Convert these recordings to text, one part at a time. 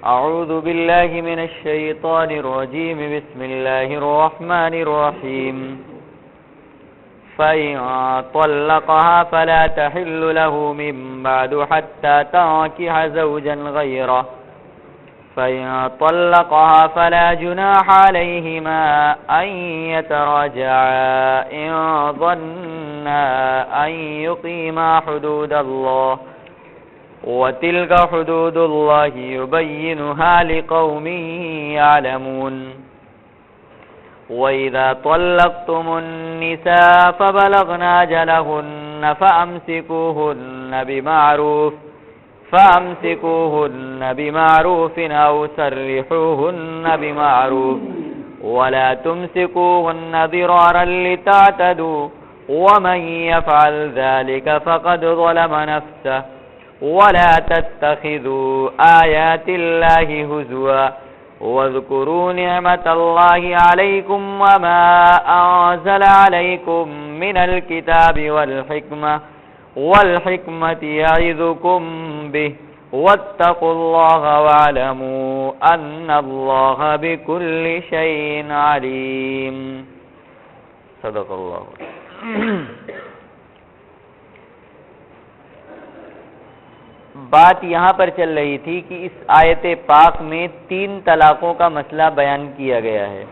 أعوذ بالله من الشيطان الرجيم. بسم الله الرحمن الرحيم. فإن طلقها فلا تحل له من بعد حتى تنكح زوجا غيره. فإن طلقها فلا جناح عليهما أن يتراجعا إن ظنا أن يقيما حدود الله وتلك حدود الله يبينها لقوم يعلمون. وإذا طلقتم النساء فبلغن أجلهن فأمسكوهن بمعروف أو سرحوهن بمعروف ولا تمسكوهن ضرارا لتعتدوا ومن يفعل ذلك فقد ظلم نفسه. ولا تتخذوا آيات الله هزوا واذكروا نعمة الله عليكم وما أنزل عليكم من الكتاب والحكمة يعظكم به واتقوا الله واعلموا أن الله بكل شيء عليم. صدق الله. بات یہاں پر چل رہی تھی کہ اس آیت پاک میں 3 طلاقوں کا مسئلہ بیان کیا گیا ہے.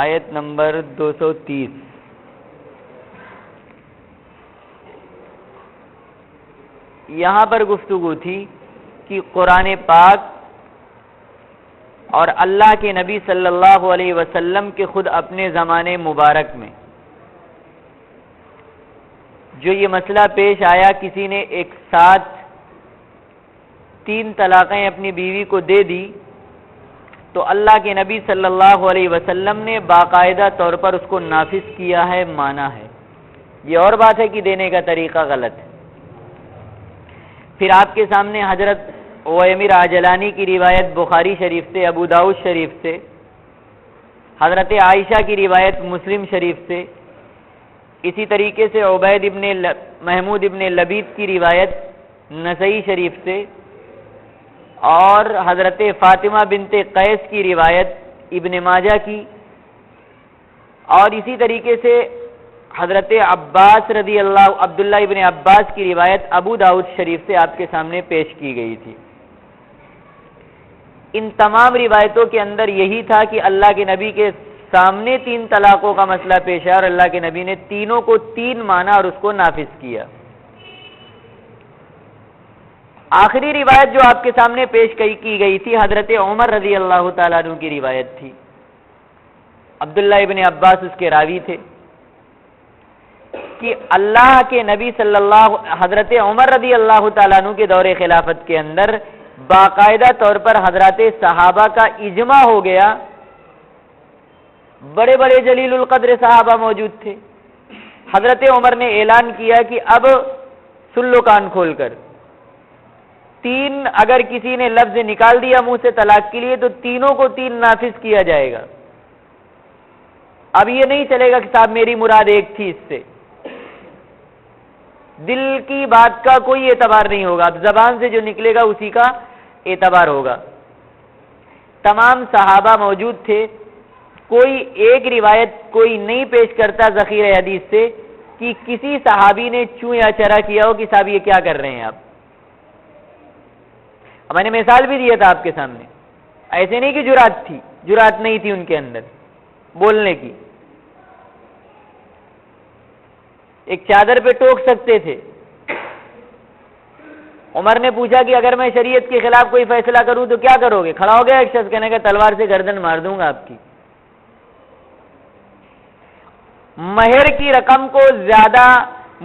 آیت نمبر 230. یہاں پر گفتگو تھی کہ قرآن پاک اور اللہ کے نبی صلی اللہ علیہ وسلم کے خود اپنے زمانے مبارک میں جو یہ مسئلہ پیش آیا، کسی نے ایک ساتھ 3 طلاقیں اپنی بیوی کو دے دی تو اللہ کے نبی صلی اللہ علیہ وسلم نے باقاعدہ طور پر اس کو نافذ کیا ہے، مانا ہے. یہ اور بات ہے کہ دینے کا طریقہ غلط ہے. پھر آپ کے سامنے حضرت ویمر عجلانی کی روایت بخاری شریف سے، ابو داؤد شریف سے، حضرت عائشہ کی روایت مسلم شریف سے، اسی طریقے سے عبید ابن محمود ابن لبید کی روایت نسائی شریف سے، اور حضرت فاطمہ بنت قیس کی روایت ابن ماجہ کی، اور اسی طریقے سے حضرت عبداللہ ابن عباس کی روایت ابو داؤد شریف سے آپ کے سامنے پیش کی گئی تھی. ان تمام روایتوں کے اندر یہی تھا کہ اللہ کے نبی کے سامنے 3 طلاقوں کا مسئلہ پیش ہے اور اللہ کے نبی نے تینوں کو 3 مانا اور اس کو نافذ کیا. آخری روایت جو آپ کے سامنے پیش کی گئی تھی حضرت عمر رضی اللہ تعالیٰ عنہ کی روایت تھی. عبداللہ ابن عباس اس کے راوی تھے کہ اللہ کے نبی حضرت عمر رضی اللہ تعالیٰ عنہ کے دور خلافت کے اندر باقاعدہ طور پر حضرات صحابہ کا اجماع ہو گیا. بڑے بڑے جلیل القدر صحابہ موجود تھے. حضرت عمر نے اعلان کیا کہ اب سن لو کان کھول کر، 3 اگر کسی نے لفظ نکال دیا منہ سے طلاق کے لیے تو تینوں کو 3 نافذ کیا جائے گا. اب یہ نہیں چلے گا کہ صاحب میری مراد ایک تھی، اس سے دل کی بات کا کوئی اعتبار نہیں ہوگا. اب زبان سے جو نکلے گا اسی کا اعتبار ہوگا. تمام صحابہ موجود تھے. کوئی ایک روایت کوئی نہیں پیش کرتا ذخیرہ حدیث سے کہ کسی صحابی نے چوں یا چرا کیا ہو کہ صاحب یہ کیا کر رہے ہیں آپ. میں نے مثال بھی دیا تھا آپ کے سامنے. ایسے نہیں کہ جرات نہیں تھی ان کے اندر بولنے کی. ایک چادر پہ ٹوک سکتے تھے. عمر نے پوچھا کہ اگر میں شریعت کے خلاف کوئی فیصلہ کروں تو کیا کرو گے؟ کھڑا ہو گیا ایک شخص، کہنے کا تلوار سے گردن مار دوں گا آپ کی. مہر کی رقم کو زیادہ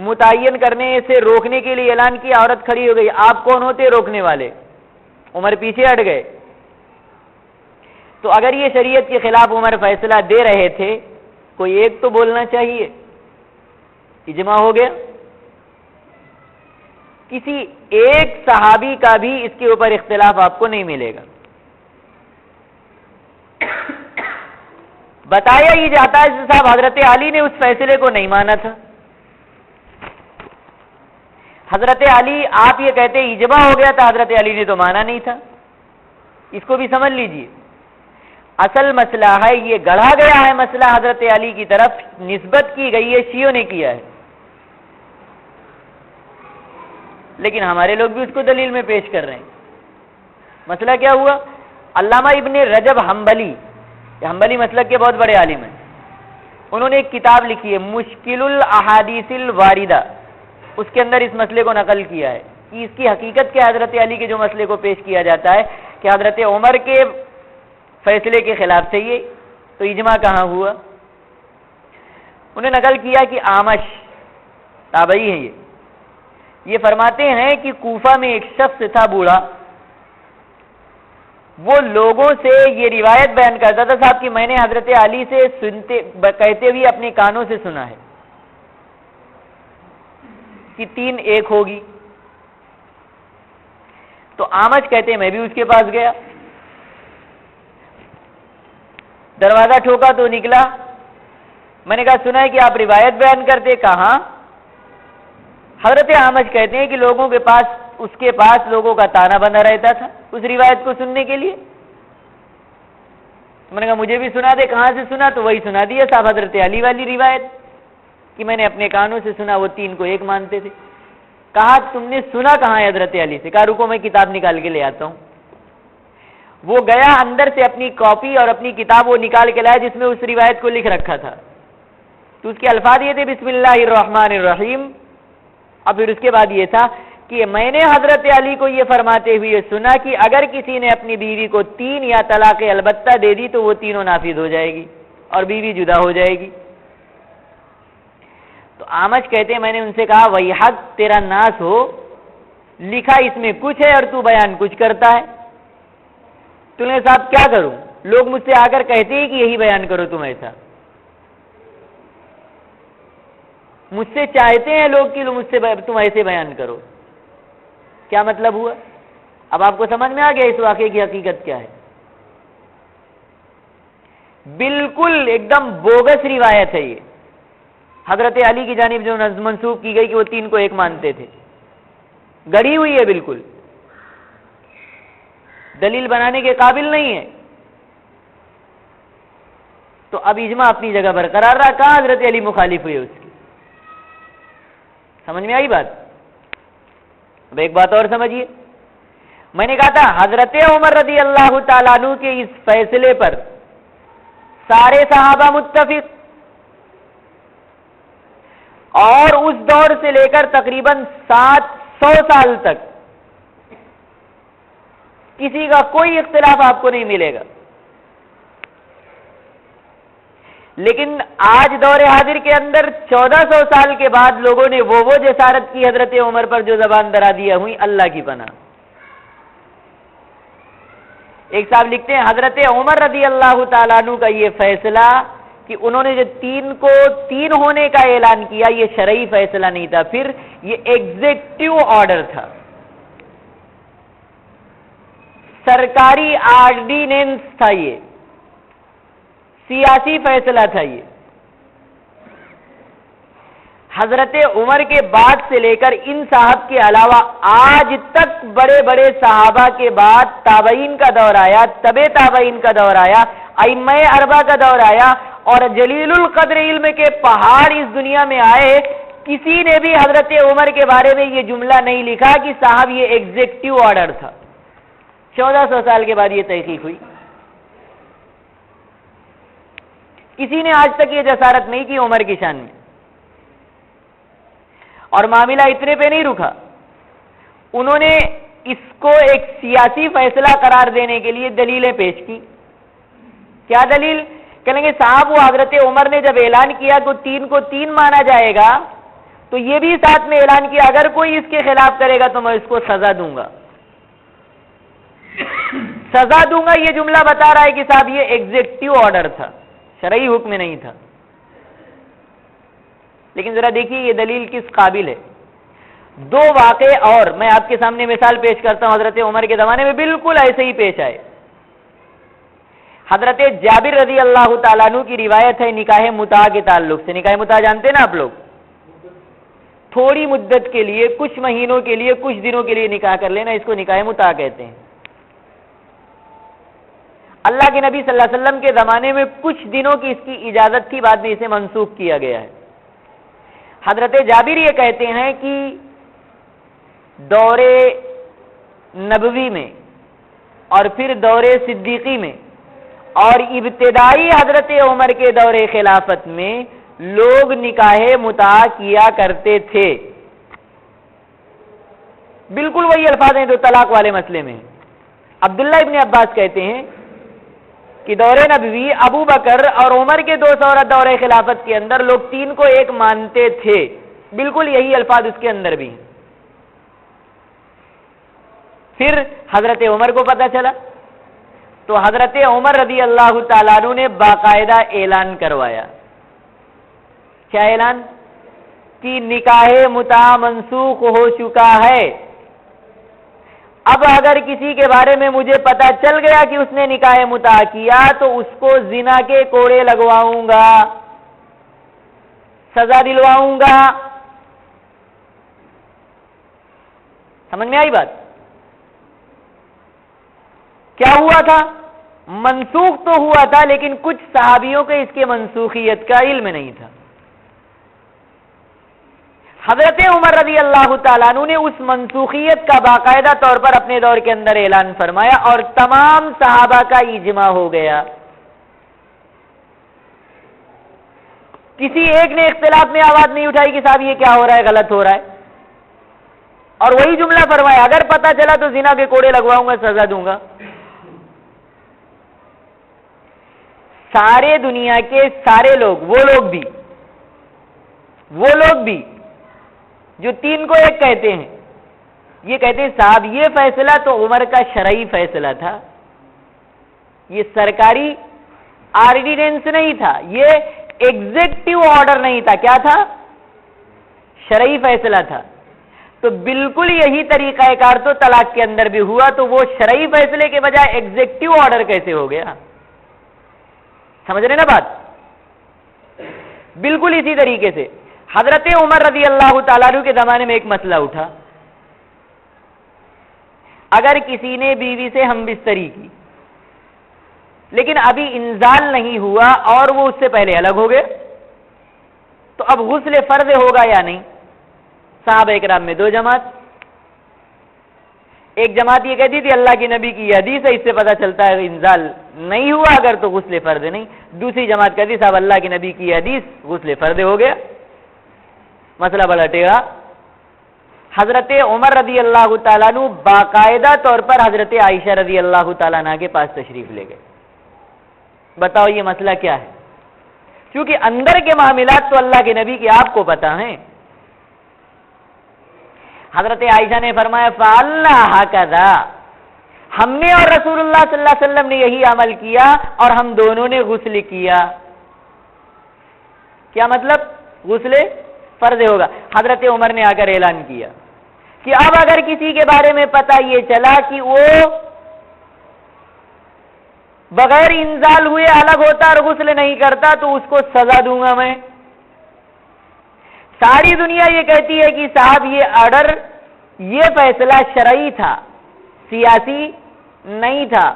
متعین کرنے سے روکنے کے لیے اعلان کیا. عورت کھڑی ہو گئی. آپ کون ہوتے روکنے والے؟ عمر پیچھے ہٹ گئے. تو اگر یہ شریعت کے خلاف عمر فیصلہ دے رہے تھے، کوئی ایک تو بولنا چاہیے. اجماع ہو گیا. کسی ایک صحابی کا بھی اس کے اوپر اختلاف آپ کو نہیں ملے گا. بتایا ہی جاتا ہے صاحب حضرت علی نے اس فیصلے کو نہیں مانا تھا. حضرت علی، آپ یہ کہتے اجماع ہو گیا تھا، حضرت علی نے تو مانا نہیں تھا، اس کو بھی سمجھ لیجئے۔ اصل مسئلہ ہے یہ گڑھا گیا ہے، مسئلہ حضرت علی کی طرف نسبت کی گئی ہے، شیعوں نے کیا ہے، لیکن ہمارے لوگ بھی اس کو دلیل میں پیش کر رہے ہیں۔ مسئلہ کیا ہوا؟ علامہ ابن رجب حنبلی، حنبلی مسلک کے بہت بڑے عالم ہیں، انہوں نے ایک کتاب لکھی ہے مشکل الاحادیث الواردہ، اس کے اندر اس مسئلے کو نقل کیا ہے کہ اس کی حقیقت کیا، حضرت علی کے جو مسئلے کو پیش کیا جاتا ہے کہ حضرت عمر کے فیصلے کے خلاف سے یہ تو اجماع کہاں ہوا؟ انہیں نقل کیا کہ آمش تابعی ہے، یہ فرماتے ہیں کہ کوفہ میں ایک شخص تھا بوڑھا، وہ لوگوں سے یہ روایت بیان کرتا تھا صاحب کہ میں نے حضرت علی سے کہتے ہوئے اپنے کانوں سے سنا ہے کہ 3 ایک ہوگی۔ تو آمش کہتے ہیں میں بھی اس کے پاس گیا، دروازہ ٹھوکا تو نکلا، میں نے کہا سنا ہے کہ آپ روایت بیان کرتے، کہاں؟ حضرت آمش کہتے ہیں کہ لوگوں کے پاس، اس کے پاس لوگوں کا تانا بنا رہتا تھا اس روایت کو سننے کے لیے۔ میں نے کہا مجھے بھی سنا دے، کہاں سے سنا؟ تو وہی سنا دیا صاحب، حضرت علی والی روایت کہ میں نے اپنے کانوں سے سنا وہ 3 کو 1 مانتے تھے۔ کہا تم نے سنا کہاں ہے حضرت علی سے؟ کہا رکو میں کتاب نکال کے لے آتا ہوں۔ وہ گیا اندر سے اپنی کاپی اور اپنی کتاب وہ نکال کے لایا جس میں اس روایت کو لکھ رکھا تھا، تو اس کے الفاظ یہ تھے بسم اللہ الرحمن الرحیم، اب پھر اس کے بعد یہ تھا کہ میں نے حضرت علی کو یہ فرماتے ہوئے سنا کہ اگر کسی نے اپنی بیوی کو 3 یا طلاق البتہ دے دی تو وہ تینوں نافذ ہو جائے گی اور بیوی جدا ہو جائے گی۔ تو آمش کہتے ہیں میں نے ان سے کہا وہی حق تیرا ناس ہو، لکھا اس میں کچھ ہے اور تو بیان کچھ کرتا ہے، تو نے صاحب کیا کروں؟ لوگ مجھ سے آ کر کہتے ہیں کہ یہی بیان کرو تم، ایسا مجھ سے چاہتے ہیں لوگ کہ مجھ سے تم ایسے بیان کرو، کیا مطلب ہوا؟ اب آپ کو سمجھ میں آ گیا اس واقعے کی حقیقت کیا ہے؟ بالکل ایک دم بوگس روایت ہے یہ، حضرت علی کی جانب جو منسوب کی گئی کہ وہ 3 کو 1 مانتے تھے، گڑی ہوئی ہے، بالکل دلیل بنانے کے قابل نہیں ہے۔ تو اب اجماع اپنی جگہ برقرار رہا، کہاں حضرت علی مخالف ہوئے اس کی؟ سمجھ میں آئی بات؟ اب ایک بات اور سمجھیے، میں نے کہا تھا حضرت عمر رضی اللہ تعالیٰ عنہ کے اس فیصلے پر سارے صحابہ متفق، اور اس دور سے لے کر تقریباً 700 سال تک کسی کا کوئی اختلاف آپ کو نہیں ملے گا۔ لیکن آج دور حاضر کے اندر 1400 سال کے بعد لوگوں نے وہ جسارت کی حضرت عمر پر جو زبان درا دیا ہوئی، اللہ کی پناہ۔ ایک صاحب لکھتے ہیں حضرت عمر رضی اللہ تعالیٰ عنہ کا یہ فیصلہ کہ انہوں نے جو 3 کو 3 ہونے کا اعلان کیا، یہ شرعی فیصلہ نہیں تھا، پھر یہ ایگزیکٹو آرڈر تھا، سرکاری آرڈیننس تھا، یہ سیاسی فیصلہ تھا۔ یہ حضرت عمر کے بعد سے لے کر ان صاحب کے علاوہ آج تک بڑے بڑے صحابہ کے بعد تابعین کا دور آیا، تبع تابعین کا دور آیا، ائمہ اربعہ کا دور آیا، اور جلیل القدر علم کے پہاڑ اس دنیا میں آئے، کسی نے بھی حضرت عمر کے بارے میں یہ جملہ نہیں لکھا کہ صاحب یہ ایگزیکٹو آرڈر تھا۔ 1400 سال کے بعد یہ تحقیق ہوئی، کسی نے آج تک یہ جسارت نہیں کی عمر کی شان میں۔ اور معاملہ اتنے پہ نہیں رکا، انہوں نے اس کو ایک سیاسی فیصلہ قرار دینے کے لیے دلیلیں پیش کی۔ کیا دلیل؟ کہیں گے صاحب وہ حضرت عمر نے جب اعلان کیا کہ 3 کو 3 مانا جائے گا، تو یہ بھی ساتھ میں اعلان کیا اگر کوئی اس کے خلاف کرے گا تو میں اس کو سزا دوں گا۔ سزا دوں گا یہ جملہ بتا رہا ہے کہ صاحب یہ ایگزیکٹو آرڈر تھا، شرعی حکم نہیں تھا۔ لیکن ذرا دیکھیے یہ دلیل کس قابل ہے۔ 2 واقعے اور میں آپ کے سامنے مثال پیش کرتا ہوں، حضرت عمر کے زمانے میں بالکل ایسے ہی پیش آئے۔ حضرت جابر رضی اللہ تعالیٰ عنہ کی روایت ہے نکاح متع کے تعلق سے۔ نکاح متع جانتے ہیں نا آپ لوگ؟ تھوڑی مدت کے لیے، کچھ مہینوں کے لیے، کچھ دنوں کے لیے نکاح کر لینا، اس کو نکاح متع کہتے ہیں۔ اللہ کے نبی صلی اللہ علیہ وسلم کے زمانے میں کچھ دنوں کی اس کی اجازت تھی، بعد میں اسے منسوخ کیا گیا ہے۔ حضرت جابر یہ کہتے ہیں کہ دور نبوی میں اور پھر دور صدیقی میں اور ابتدائی حضرت عمر کے دور خلافت میں لوگ نکاح متع کیا کرتے تھے۔ بالکل وہی الفاظ ہیں جو طلاق والے مسئلے میں ہیں۔ عبداللہ ابن عباس کہتے ہیں کہ دور نبوی ابو بکر اور عمر کے 2 عورت دور خلافت کے اندر لوگ 3 کو ایک مانتے تھے، بالکل یہی الفاظ اس کے اندر بھی ہیں۔ پھر حضرت عمر کو پتہ چلا تو حضرت عمر رضی اللہ تعالیٰ عنہ نے باقاعدہ اعلان کروایا۔ کیا اعلان؟ کہ نکاح متع منسوخ ہو چکا ہے، اب اگر کسی کے بارے میں مجھے پتا چل گیا کہ اس نے نکاح متع کیا تو اس کو زنا کے کوڑے لگواؤں گا، سزا دلواؤں گا۔ سمجھ میں آئی بات؟ کیا ہوا تھا؟ منسوخ تو ہوا تھا، لیکن کچھ صحابیوں کے اس کے منسوخیت کا علم نہیں تھا۔ حضرت عمر رضی اللہ تعالیٰ عنہ نے اس منسوخیت کا باقاعدہ طور پر اپنے دور کے اندر اعلان فرمایا اور تمام صحابہ کا اجماع ہو گیا۔ کسی ایک نے اختلاف میں آواز نہیں اٹھائی کہ صاحب یہ کیا ہو رہا ہے، غلط ہو رہا ہے، اور وہی جملہ فرمایا اگر پتہ چلا تو زنا کے کوڑے لگواؤں گا، سزا دوں گا۔ سارے دنیا کے سارے لوگ، وہ لوگ بھی جو 3 کو ایک کہتے ہیں، یہ کہتے ہیں صاحب یہ فیصلہ تو عمر کا شرعی فیصلہ تھا، یہ سرکاری آرڈیننس نہیں تھا، یہ ایگزیکٹو آرڈر نہیں تھا، کیا تھا؟ شرعی فیصلہ تھا۔ تو بالکل یہی طریقہ کار تو طلاق کے اندر بھی ہوا، تو وہ شرعی فیصلے کے بجائے ایگزیکٹو آرڈر کیسے ہو گیا؟ سمجھ رہے نا بات؟ بالکل اسی طریقے سے حضرت عمر رضی اللہ تعالیٰ عنہ کے زمانے میں ایک مسئلہ اٹھا، اگر کسی نے بیوی سے ہم بستری کی لیکن ابھی انزال نہیں ہوا اور وہ اس سے پہلے الگ ہو گئے تو اب غسل فرض ہوگا یا نہیں؟ صحابہ اکرام میں 2 جماعت، ایک جماعت یہ کہتی تھی اللہ کے نبی کی یہ حدیث ہے، اس سے پتہ چلتا ہے انزال نہیں ہوا اگر تو غسل فرض نہیں، دوسری جماعت کہتی صاحب اللہ کے نبی کی یہ حدیث، غسل فرض ہو گیا، مسئلہ پلٹے گا۔ حضرت عمر رضی اللہ تعالیٰ عنہ باقاعدہ طور پر حضرت عائشہ رضی اللہ تعالیٰ عنہ کے پاس تشریف لے گئے، بتاؤ یہ مسئلہ کیا ہے؟ کیونکہ اندر کے معاملات تو اللہ کے نبی کے آپ کو پتہ ہیں۔ حضرت عائشہ نے فرمایا فعلنا ہکذا، ہم نے اور رسول اللہ صلی اللہ علیہ وسلم نے یہی عمل کیا اور ہم دونوں نے غسل کیا۔ کیا مطلب؟ غسل فرض ہوگا۔ حضرت عمر نے آ کر اعلان کیا کہ اب اگر کسی کے بارے میں پتہ یہ چلا کہ وہ بغیر انزال ہوئے الگ ہوتا اور غسل نہیں کرتا تو اس کو سزا دوں گا میں۔ ساری دنیا یہ کہتی ہے کہ صاحب یہ آرڈر، یہ فیصلہ شرعی تھا، سیاسی نہیں تھا،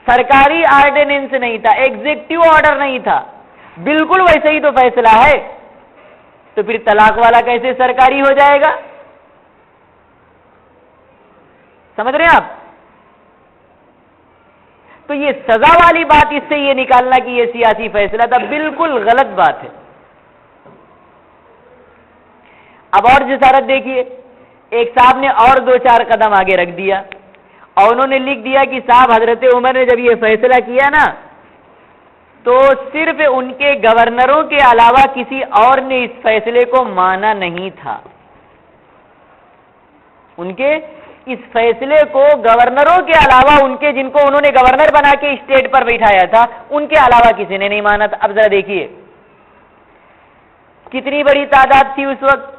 سرکاری آرڈیننس نہیں تھا، ایگزیکٹو آرڈر نہیں تھا، بالکل ویسے ہی تو فیصلہ ہے، تو پھر طلاق والا کیسے سرکاری ہو جائے گا؟ سمجھ رہے ہیں آپ؟ تو یہ سزا والی بات اس سے یہ نکالنا کہ یہ سیاسی فیصلہ تھا، بالکل غلط بات ہے۔ اب اور جسارت دیکھیے، ایک صاحب نے اور 2-4 قدم آگے رکھ دیا اور انہوں نے لکھ دیا کہ صاحب حضرت عمر نے جب یہ فیصلہ کیا نا تو صرف ان کے گورنروں کے علاوہ کسی اور نے اس فیصلے کو مانا نہیں تھا۔ ان کے اس فیصلے کو گورنروں کے علاوہ، ان کے جن کو انہوں نے گورنر بنا کے اسٹیٹ پر بٹھایا تھا، ان کے علاوہ کسی نے نہیں مانا تھا۔ اب ذرا دیکھیے کتنی بڑی تعداد تھی اس وقت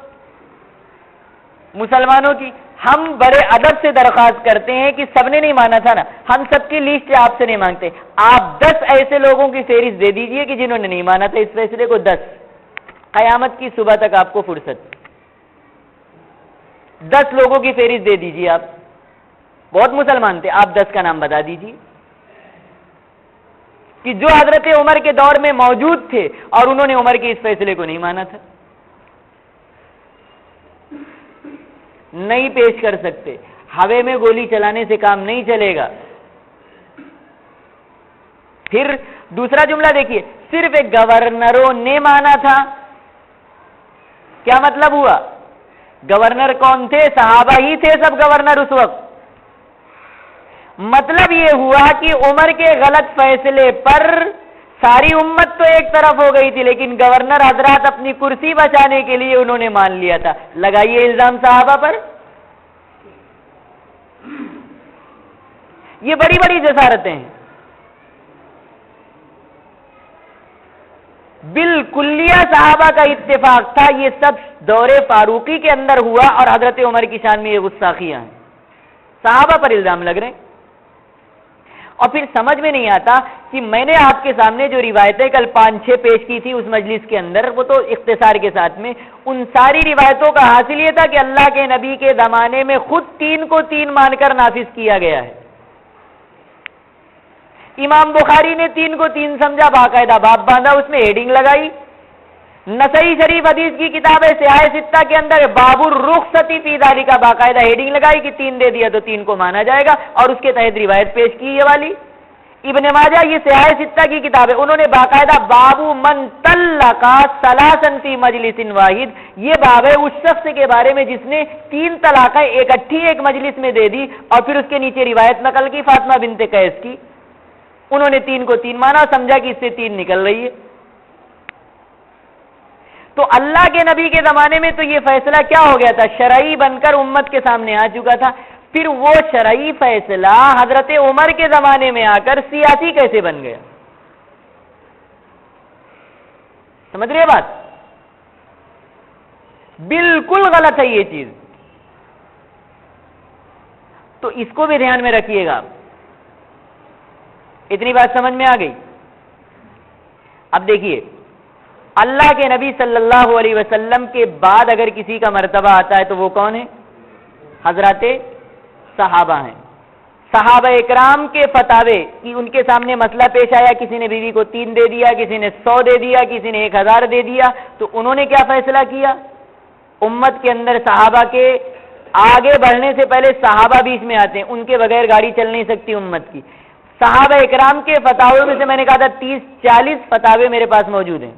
مسلمانوں کی۔ ہم بڑے ادب سے درخواست کرتے ہیں کہ سب نے نہیں مانا تھا نا، ہم سب کی لسٹ آپ سے نہیں مانگتے، آپ 10 ایسے لوگوں کی فہرست دے دیجئے کہ جنہوں نے نہیں مانا تھا اس فیصلے کو، 10، قیامت کی صبح تک آپ کو فرصت۔ 10 لوگوں کی فہرست دے دیجیے، آپ بہت مسلمان تھے، آپ 10 کا نام بتا دیجیے کہ جو حضرت عمر کے دور میں موجود تھے اور انہوں نے عمر کے اس فیصلے کو نہیں مانا تھا۔ نہیں پیش کر سکتے، ہوے میں گولی چلانے سے کام نہیں چلے گا۔ پھر دوسرا جملہ دیکھیے، صرف ایک گورنروں نے مانا تھا۔ کیا مطلب ہوا؟ گورنر کون تھے؟ صحابہ ہی تھے سب گورنر اس وقت۔ مطلب یہ ہوا کہ عمر کے غلط فیصلے پر ساری امت تو ایک طرف ہو گئی تھی، لیکن گورنر حضرات اپنی کرسی بچانے کے لیے انہوں نے مان لیا تھا۔ لگائیے الزام صحابہ پر۔ یہ بڑی بڑی جسارتیں ہیں، بالکلیہ صحابہ کا اتفاق تھا، یہ سب دور فاروقی کے اندر ہوا اور حضرت عمر کی شان میں یہ گستاخیاں ہیں، صحابہ پر الزام لگ رہے ہیں۔ اور پھر سمجھ میں نہیں آتا کہ میں نے آپ کے سامنے جو روایتیں کل 5-6 پیش کی تھی اس مجلس کے اندر، وہ تو اختصار کے ساتھ میں، ان ساری روایتوں کا حاصل یہ تھا کہ اللہ کے نبی کے زمانے میں خود 3 کو 3 مان کر نافذ کیا گیا ہے۔ امام بخاری نے 3 کو 3 سمجھا، باقاعدہ باب باندھا، اس میں ہیڈنگ لگائی۔ نسائی شریف حدیث کی کتاب ہے سیاہ ستہ کے اندر باب الرخصتی فی ذالک کا باقاعدہ ہیڈنگ لگائی کہ 3 دے دیا تو 3 کو مانا جائے گا، اور اس کے تحت روایت پیش کی یہ والی۔ ابن ماجہ یہ سیاہ ستہ کی کتاب ہے، انہوں نے باقاعدہ باب من طلق ثلاثا فی مجلس واحد، یہ باب ہے اس شخص کے بارے میں جس نے 3 طلاقیں اکٹھی ایک مجلس میں دے دی، اور پھر اس کے نیچے روایت نقل کی فاطمہ بنت قیس کی۔ انہوں نے 3 کو 3 مانا، سمجھا کہ اس سے 3 نکل رہی ہے۔ تو اللہ کے نبی کے زمانے میں تو یہ فیصلہ کیا ہو گیا تھا؟ شرعی بن کر امت کے سامنے آ چکا تھا۔ پھر وہ شرعی فیصلہ حضرت عمر کے زمانے میں آ کر سیاسی کیسے بن گیا؟ سمجھ رہے بات؟ بالکل غلط ہے یہ چیز، تو اس کو بھی دھیان میں رکھیے گا۔ اتنی بات سمجھ میں آ گئی؟ اب دیکھیے، اللہ کے نبی صلی اللہ علیہ وسلم کے بعد اگر کسی کا مرتبہ آتا ہے تو وہ کون ہے؟ حضرات صحابہ ہیں۔ صحابہ اکرام کے فتاوے کہ ان کے سامنے مسئلہ پیش آیا، کسی نے بیوی کو 3 دے دیا، کسی نے 100 دے دیا، کسی نے 1000 دے دیا، تو انہوں نے کیا فیصلہ کیا؟ امت کے اندر صحابہ کے آگے بڑھنے سے پہلے صحابہ بیچ میں آتے ہیں، ان کے بغیر گاڑی چل نہیں سکتی امت کی۔ صحابہ اکرام کے فتاوے میں سے میں نے کہا تھا 30-40 فتاوے میرے پاس موجود ہیں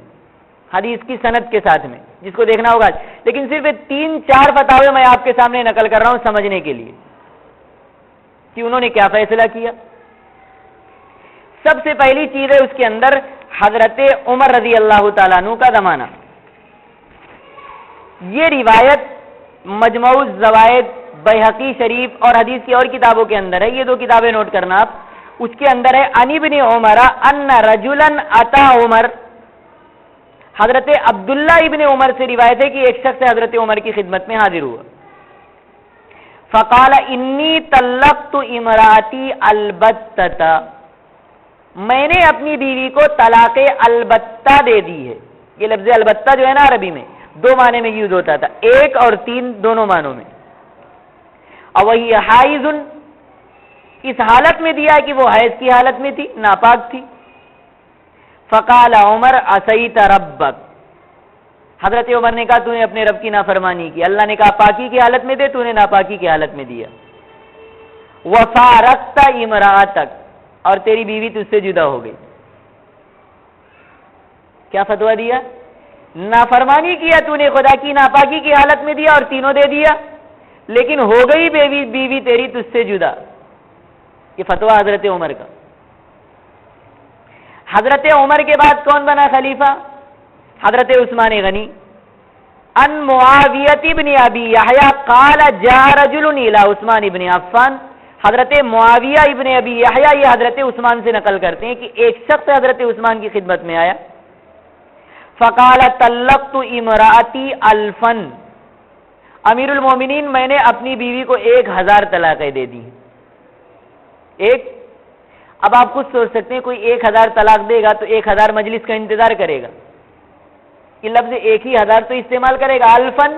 حدیث کی سند کے ساتھ میں، جس کو دیکھنا ہوگا، لیکن صرف 3-4 فتاوے میں آپ کے سامنے نقل کر رہا ہوں سمجھنے کے لیے کہ انہوں نے کیا فیصلہ کیا۔ سب سے پہلی چیز ہے اس کے اندر حضرت عمر رضی اللہ تعالیٰ عنہ کا زمانہ۔ یہ روایت مجموع الزوائد، بیہقی شریف اور حدیث کی اور کتابوں کے اندر ہے، یہ 2 کتابیں نوٹ کرنا آپ۔ اس کے اندر ہے عن ابن عمر ان رجلا اتی عمر، حضرت عبداللہ ابن عمر سے روایت ہے کہ ایک شخص حضرت عمر کی خدمت میں حاضر ہوا، فقال انی طلقت امراتی البتہ، میں نے اپنی بیوی کو طلاق البتہ دے دی ہے۔ یہ لفظ البتہ جو ہے نا عربی میں 2 معنی میں یوز ہوتا تھا، 1 اور 3 دونوں معنوں میں، اور وہی حائض، اس حالت میں دیا کہ وہ حیض کی حالت میں تھی، ناپاک تھی۔ فقال عمر عصیت ربک، حضرت عمر نے کہا تو نے اپنے رب کی نافرمانی کی، اللہ نے کہا پاکی کی حالت میں دے، تو نے ناپاکی کی حالت میں دیا۔ وفارقت امرأتک، اور تیری بیوی تجھ سے جدا ہو گئی۔ کیا فتویٰ دیا؟ نافرمانی کیا تو نے، خدا کی ناپاکی کی حالت میں دیا اور تینوں دے دیا، لیکن ہو گئی بیوی تیری تجھ سے جدا۔ یہ فتویٰ حضرت عمر کا۔ حضرت عمر کے بعد کون بنا خلیفہ؟ حضرت عثمان غنی۔ ان معاویہ بن ابی یحییٰ قال جاء رجل الی عثمان بن عفان، حضرت معاویہ ابن ابی یحییٰ یہ حضرت عثمان سے نقل کرتے ہیں کہ ایک شخص حضرت عثمان کی خدمت میں آیا، فقال طلقت امراتی الفن، امیر المومنین میں نے اپنی بیوی کو 1000 طلاقیں دے دی۔ اب آپ خود سوچ سکتے ہیں کوئی 1000 طلاق دے گا تو 1000 مجلس کا انتظار کرے گا، یہ لفظ 1000 تو استعمال کرے گا، الفن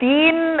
3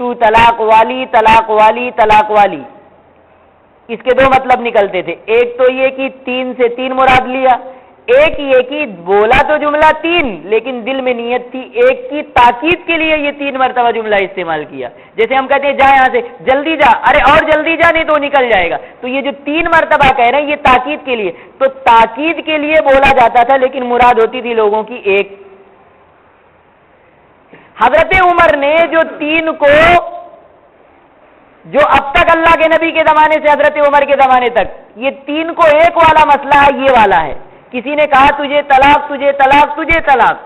تو طلاق والی طلاق والی طلاق والی، اس کے دو مطلب نکلتے تھے. ایک تو یہ کہ تین سے تین مراد لیا، ایک یہ کہ بولا تو جملہ تین لیکن دل میں نیت تھی ایک کی، تاکید کے لیے یہ تین مرتبہ جملہ استعمال کیا. جیسے ہم کہتے ہیں جا یہاں سے، جلدی جا، ارے اور جلدی جا نہیں تو نکل جائے گا. تو یہ جو تین مرتبہ کہہ رہے ہیں یہ تاکید کے لیے، تو تاکید کے لیے بولا جاتا تھا لیکن مراد ہوتی تھی لوگوں کی ایک. حضرت عمر نے جو تین کو، جو اب تک اللہ کے نبی کے زمانے سے حضرت عمر کے زمانے تک یہ تین کو ایک والا مسئلہ ہے، یہ والا ہے. کسی نے کہا تجھے طلاق تجھے طلاق تجھے طلاق،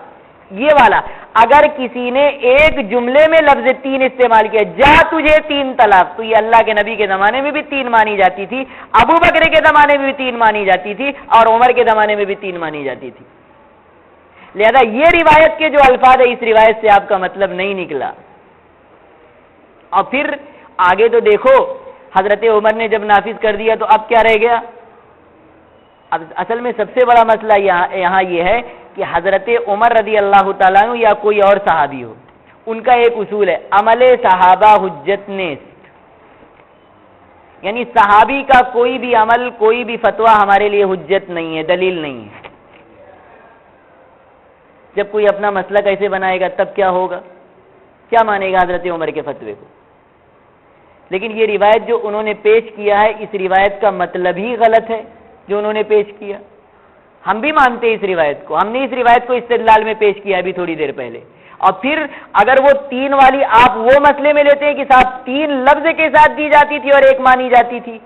یہ والا. اگر کسی نے ایک جملے میں لفظ تین استعمال کیا، جا تجھے تین طلاق، تو یہ اللہ کے نبی کے زمانے میں بھی تین مانی جاتی تھی، ابو بکر کے زمانے میں بھی تین مانی جاتی تھی، اور عمر کے زمانے میں بھی تین مانی جاتی تھی. لہذا یہ روایت کے جو الفاظ ہے اس روایت سے آپ کا مطلب نہیں نکلا. اور پھر آگے تو دیکھو حضرت عمر نے جب نافذ کر دیا تو اب کیا رہ گیا؟ اب اصل میں سب سے بڑا مسئلہ یہاں یہ ہے کہ حضرت عمر رضی اللہ تعالیٰ عنہ یا کوئی اور صحابی ہو، ان کا ایک اصول ہے عمل صحابہ حجت نیست، یعنی صحابی کا کوئی بھی عمل کوئی بھی فتویٰ ہمارے لیے حجت نہیں ہے، دلیل نہیں ہے. جب کوئی اپنا مسئلہ کیسے بنائے گا تب کیا ہوگا؟ کیا مانے گا حضرت عمر کے فتوے کو؟ لیکن یہ روایت جو انہوں نے پیش کیا ہے اس روایت کا مطلب ہی غلط ہے جو انہوں نے پیش کیا. ہم بھی مانتے ہیں اس روایت کو، ہم نے اس روایت کو استدلال میں پیش کیا ابھی تھوڑی دیر پہلے. اور پھر اگر وہ تین والی آپ وہ مسئلے میں لیتے ہیں کہ صاحب تین لفظ کے ساتھ دی جاتی تھی اور ایک مانی جاتی تھی،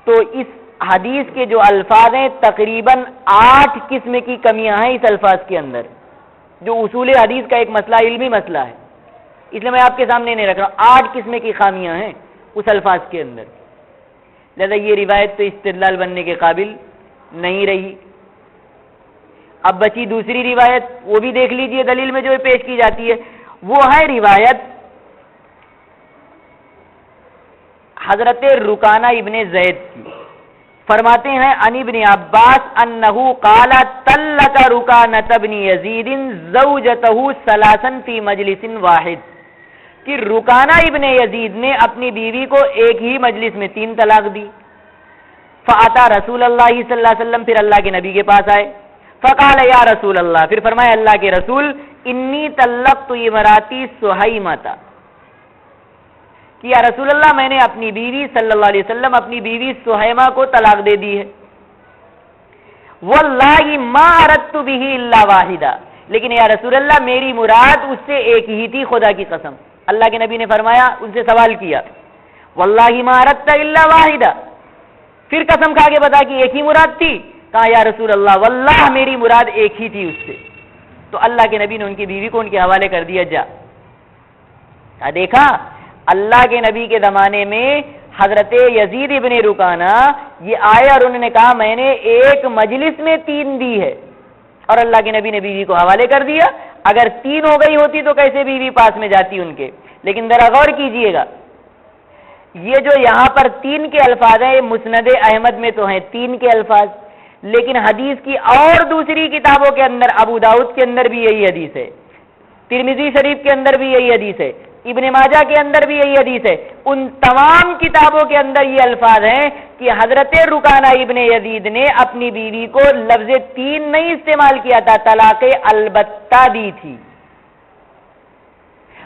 تو اس حدیث کے جو الفاظ ہیں تقریباً 8 قسم کی کمیاں ہیں اس الفاظ کے اندر، جو اصول حدیث کا ایک مسئلہ علمی مسئلہ ہے، اس لیے میں آپ کے سامنے نہیں رکھ رہا ہوں. 8 قسم کی خامیاں ہیں اس الفاظ کے اندر. لہذا یہ روایت تو استدلال بننے کے قابل نہیں رہی. اب بچی دوسری روایت، وہ بھی دیکھ لیجئے دلیل میں جو پیش کی جاتی ہے. وہ ہے روایت حضرت رکانہ ابن زید کی. فرماتے ہیں عن ابن عباس انہ قال طلق رکانہ ابن یزید زوجتہ ثلاثا فی مجلس واحد، کہ رکانہ ابن یزید نے اپنی بیوی کو ایک ہی مجلس میں 3 طلاق دی. فاتا رسول اللہ صلی اللہ علیہ وسلم، پھر اللہ کے نبی کے پاس آئے. فقال یا رسول اللہ، پھر فرمایا اللہ کے رسول انی طلقت امراتی سہیمۃ، کہ یا رسول اللہ میں نے اپنی بیوی صلی اللہ علیہ وسلم اپنی بیوی سہیمہ کو طلاق دے دی ہے. واللہ ما اردت به الا واحدہ، لیکن یا رسول اللہ میری مراد اس سے ایک ہی تھی، خدا کی قسم. اللہ کے نبی نے فرمایا، ان سے سوال کیا واللہ ما اردت الا واحدہ، پھر قسم کھا کے بتا کہ ایک ہی مراد تھی. کہا یا رسول اللہ واللہ میری مراد ایک ہی تھی اس سے. تو اللہ کے نبی نے ان کی بیوی کو ان کے حوالے کر دیا، جا. دیکھا اللہ کے نبی کے زمانے میں حضرت یزید ابن رکانہ یہ آئے اور انہوں نے کہا میں نے ایک مجلس میں 3 دی ہے، اور اللہ کے نبی نے بیوی کو حوالے کر دیا. اگر 3 ہو گئی ہوتی تو کیسے بیوی پاس میں جاتی ان کے؟ لیکن ذرا غور کیجئے گا، یہ جو یہاں پر 3 کے الفاظ ہیں مسند احمد میں تو ہیں 3 کے الفاظ، لیکن حدیث کی اور دوسری کتابوں کے اندر ابو داؤد کے اندر بھی یہی حدیث ہے، ترمذی شریف کے اندر بھی یہی حدیث ہے، ابن ماجہ کے اندر بھی یہی حدیث ہے. ان تمام کتابوں کے اندر یہ الفاظ ہیں کہ حضرت رکانہ ابن یزید نے اپنی بیوی کو لفظ 3 نہیں استعمال کیا تھا، طلاق البتہ دی تھی.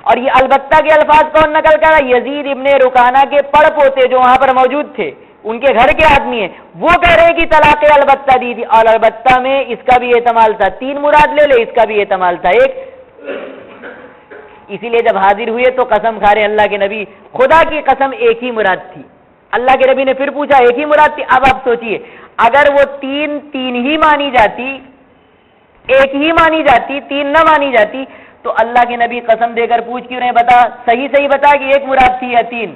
اور یہ البتہ کے الفاظ کون نقل کرا؟ یزید ابن رکانہ کے پڑ پوتے جو وہاں پر موجود تھے، ان کے گھر کے آدمی ہیں، وہ کہہ رہے ہیں کہ طلاق البتہ دی تھی. اور البتہ میں اس کا بھی احتمال تھا 3 مراد لے لے، اس کا بھی احتمال تھا 1. اسی لیے جب حاضر ہوئے تو قسم کھا رہے اللہ کے نبی خدا کی قسم ایک ہی مراد تھی. اللہ کے نبی نے پھر پوچھا ایک ہی مراد تھی؟ اب آپ سوچئے اگر وہ 3 ہی مانی جاتی، ایک ہی مانی جاتی، 3 نہ مانی جاتی، تو اللہ کے نبی قسم دے کر پوچھ کیوں نہیں بتا، صحیح بتا کہ ایک مراد تھی یا 3؟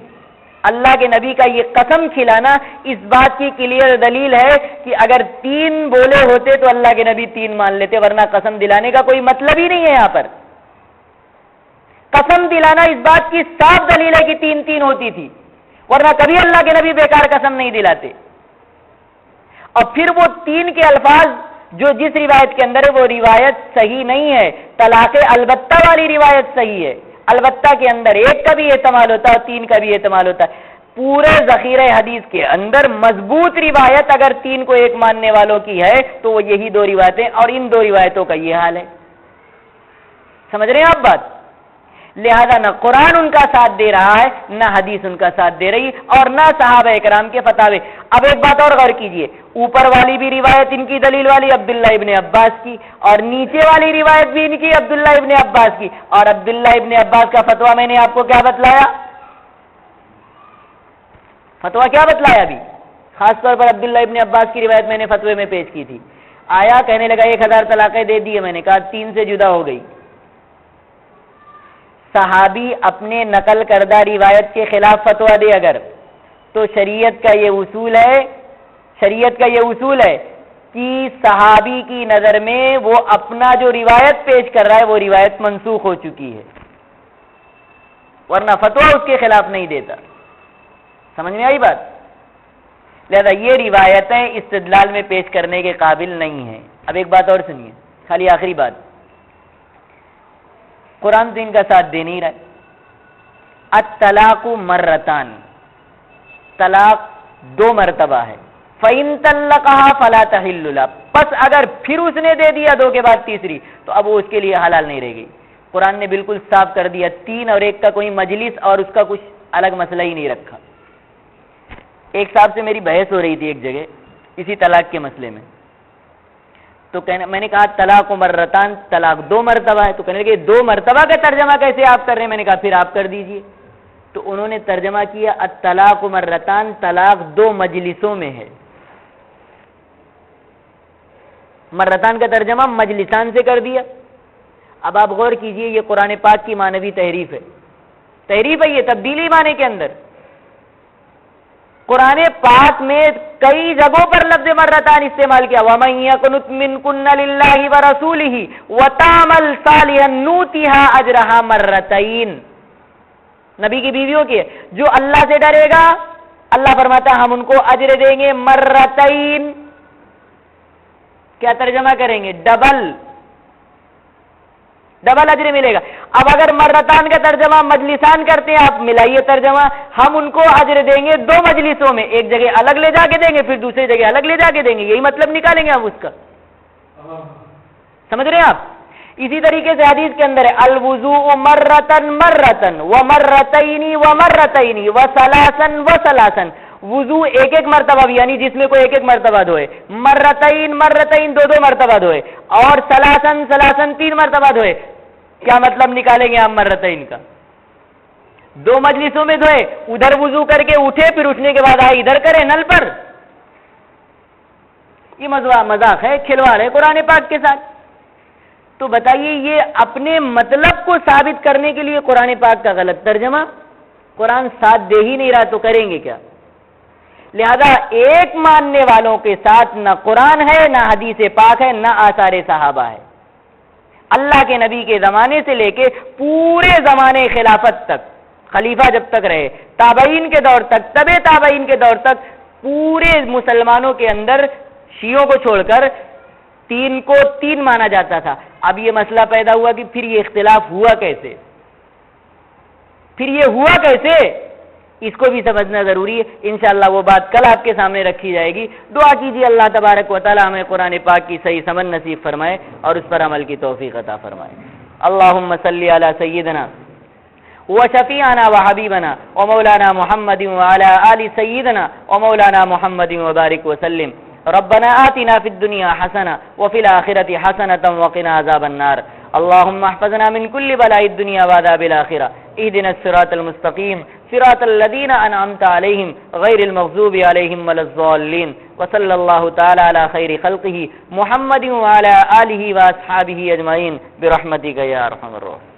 اللہ کے نبی کا یہ قسم کھلانا اس بات کی کلیئر دلیل ہے کہ اگر 3 بولے ہوتے تو اللہ کے نبی 3 مان لیتے، ورنہ قسم دلانے کا کوئی مطلب ہی نہیں ہے. یہاں پر قسم دلانا اس بات کی صاف دلیل ہے کہ 3 ہوتی تھی، ورنہ کبھی اللہ کے نبی بیکار قسم نہیں دلاتے. اور پھر وہ 3 کے الفاظ جو جس روایت کے اندر وہ روایت صحیح نہیں ہے، طلاق البتہ والی روایت صحیح ہے. البتہ کے اندر ایک کا بھی احتمال ہوتا ہے اور تین کا بھی احتمال ہوتا ہے. پورے ذخیرہ حدیث کے اندر مضبوط روایت اگر تین کو ایک ماننے والوں کی ہے تو وہ یہی دو روایتیں، اور ان دو روایتوں کا یہ حال ہے. سمجھ رہے ہیں آپ بات؟ لہذا نہ قرآن ان کا ساتھ دے رہا ہے، نہ حدیث ان کا ساتھ دے رہی، اور نہ صحابہ کرام کے فتاوے. اب ایک بات اور غور کیجئے، اوپر والی بھی روایت ان کی دلیل والی عبداللہ ابن عباس کی، اور نیچے والی روایت بھی ان کی عبداللہ ابن عباس کی. اور عبداللہ ابن عباس کا فتویٰ میں نے آپ کو کیا بتلایا؟ فتویٰ کیا بتلایا ابھی؟ خاص طور پر عبداللہ ابن عباس کی روایت میں نے فتوے میں پیش کی تھی. آیا کہنے لگا 1000 طلاقیں دے دی. میں نے کہا 3 سے جدا ہو گئی. صحابی اپنے نقل کردہ روایت کے خلاف فتویٰ دے اگر، تو شریعت کا یہ اصول ہے کہ صحابی کی نظر میں وہ اپنا جو روایت پیش کر رہا ہے وہ روایت منسوخ ہو چکی ہے، ورنہ فتویٰ اس کے خلاف نہیں دیتا. سمجھ میں آئی بات؟ لہذا یہ روایتیں استدلال میں پیش کرنے کے قابل نہیں ہیں. اب ایک بات اور سنیے، خالی آخری بات. قرآن تو ان کا ساتھ دے نہیں رہا ہے. الطلاق مرتان، طلاق 2 مرتبہ ہے. فَإِن طَلَّقَهَا فَلَا تَحِلُّ لَهُ، پس اگر پھر اس نے دے دیا 2 کے بعد تیسری تو اب وہ اس کے لیے حلال نہیں رہے گی. قرآن نے بالکل صاف کر دیا، 3 اور 1 کا کوئی مجلس اور اس کا کچھ الگ مسئلہ ہی نہیں رکھا. ایک صاحب سے میری بحث ہو رہی تھی ایک جگہ اسی طلاق کے مسئلے میں، تو میں نے کہا طلاق مرتان، طلاق 2 مرتبہ ہے. تو کہنے لگے 2 مرتبہ کا ترجمہ کیسے آپ کر رہے ہیں؟ میں نے کہا پھر آپ کر دیجئے. تو انہوں نے ترجمہ کیا الطلاق مرتان، طلاق 2 مجلسوں میں ہے. مرتان کا ترجمہ مجلسان سے کر دیا. اب آپ غور کیجئے، یہ قرآن پاک کی معنوی تحریف ہے. یہ تبدیلی معنی کے اندر قرآن پاک میں کئی جگہوں پر لفظ مرتان استعمال کیا. وَمَن يَقْنُتْ مِنكُنَّ لِلَّهِ وَرَسُولِهِ وَتَعْمَلْ صَالِحًا نُؤْتِهَا أَجْرَهَا مرتين. نبی کی بیویوں کی جو اللہ سے ڈرے گا، اللہ فرماتا ہے ہم ان کو اجر دیں گے مرتين. کیا ترجمہ کریں گے؟ ڈبل اجر ملے گا. اب اگر مرتان کا ترجمہ مجلسان کرتے ہیں، آپ ملائیے ترجمہ، ہم ان کو اجر دیں گے 2 مجلسوں میں، ایک جگہ الگ لے جا کے دیں گے، پھر دوسری جگہ الگ لے جا کے دیں گے. یہی مطلب نکالیں گے ہم اس کا. سمجھ رہے ہیں آپ؟ اسی طریقے سے حدیث کے اندر ہے الوضوء مرتن ومرتین ومرتین وثلاثا. وضو ایک مرتبہ بھی، یعنی جس میں کوئی ایک مرتبہ دھوئے، مرتین 2 مرتبہ دھوئے، اور ثلاثن 3 مرتبہ دھوئے. کیا مطلب نکالیں گے ہم مرتین کا؟ 2 مجلسوں میں دھوئے، ادھر وضو کر کے اٹھے، پھر اٹھنے کے بعد آئے ادھر کرے نل پر. یہ مذاق ہے، کھلواڑ ہے قرآن پاک کے ساتھ. تو بتائیے، یہ اپنے مطلب کو ثابت کرنے کے لیے قرآن پاک کا غلط ترجمہ. قرآن ساتھ دے ہی نہیں رہا تو کریں گے کیا؟ لہذا ایک ماننے والوں کے ساتھ نہ قرآن ہے، نہ حدیث پاک ہے، نہ آثار صحابہ ہے. اللہ کے نبی کے زمانے سے لے کے پورے زمانے خلافت تک، خلیفہ جب تک رہے، تابعین کے دور تک، تبع تابعین کے دور تک، پورے مسلمانوں کے اندر شیعوں کو چھوڑ کر 3 کو 3 مانا جاتا تھا. اب یہ مسئلہ پیدا ہوا کہ پھر یہ اختلاف ہوا کیسے؟ اس کو بھی سمجھنا ضروری ہے. انشاءاللہ وہ بات کل آپ کے سامنے رکھی جائے گی. دعا کیجیے اللہ تبارک و تعالی ہمیں قرآن پاک کی صحیح سمجھ نصیب فرمائے اور اس پر عمل کی توفیق عطا فرمائے. اللہم صلی علی سیدنا وشفیعنا وحبیبنا ومولانا محمد وعلی آل سیدنا ومولانا محمد وبارک وسلم. ربنا آتنا فی الدنیا حسنہ وفی الآخرۃ حسنۃ وقنا عذاب النار. اللهم احفظنا من كل بلاء الدنيا وعذاب الآخرة. اهدنا الصراط المستقيم صراط الذين أنعمت عليهم غير المغضوب عليهم ولا الضالين. وصلى الله تعالى على خير خلقه محمد وعلى آله وأصحابه أجمعين برحمتك يا أرحم الراحمين.